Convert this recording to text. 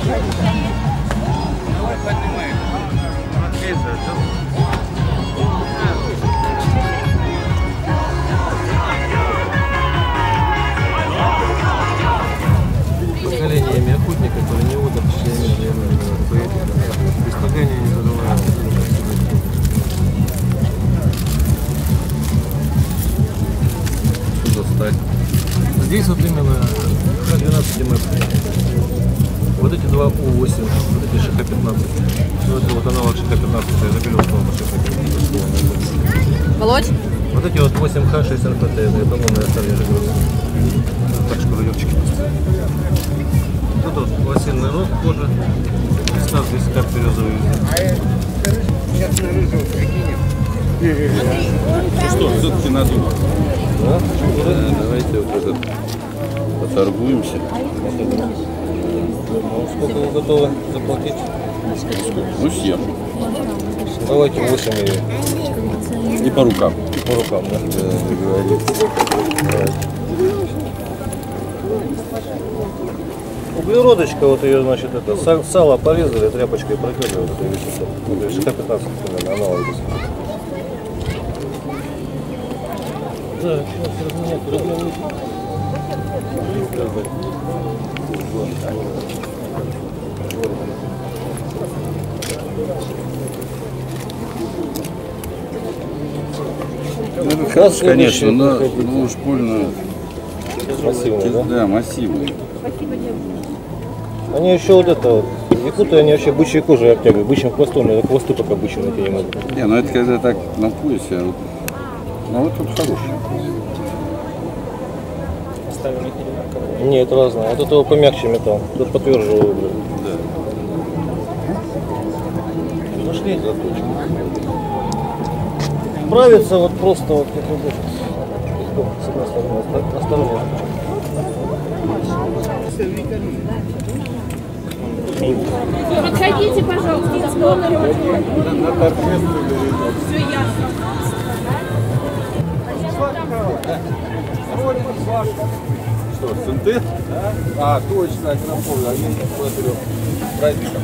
Давай поднимай. Поколениями охотника, которые не водят членами предполагания не задавают. Что достать? Здесь вот именно Х12 МФ. Вот эти два У8, вот эти ШХ-15. Ну это вот аналог ШХ-15, я заберу снова ШХ-15. Володь? Вот эти вот 8Х6 НПТ, это эталонные оставили грузы. Так что райончики пустые. Вот тут лосиный рог кожа. Весна с виска березовый. Сейчас на рыжую прикинем. Что, все-таки надул? Да? Давайте вот этот поторгуемся. Ну, сколько вы готовы заплатить? Ну, 7. Давайте 8 и И по рукам. по рукам, да? Да, договорились. Углеродочка, вот ее, значит, это, сало порезали, тряпочкой протерли, вот это вещество. Вот ШК-15, примерно, аналог. Да, сейчас разменять, разменять. Ну, это хорошо, конечно, но уж больно Массивный, да? Да, массивный. Они еще вот это вот, якуты, они вообще бычьей кожей обтягивают, бычьим хвостом, я хвосты пока бычьи найти не могу. Не, ну это когда так на поясе, а вот, ну вот тут хороший. Не, это разное. Вот это помягче металл, тут потверже его выбрали. Да. Нашли заточку. Правится вот просто вот как любовь. С одной стороны, осторожно. Подходите, пожалуйста, с донором. Все ясно. Что, СНТ? А, точно, я напомню, они с праздником.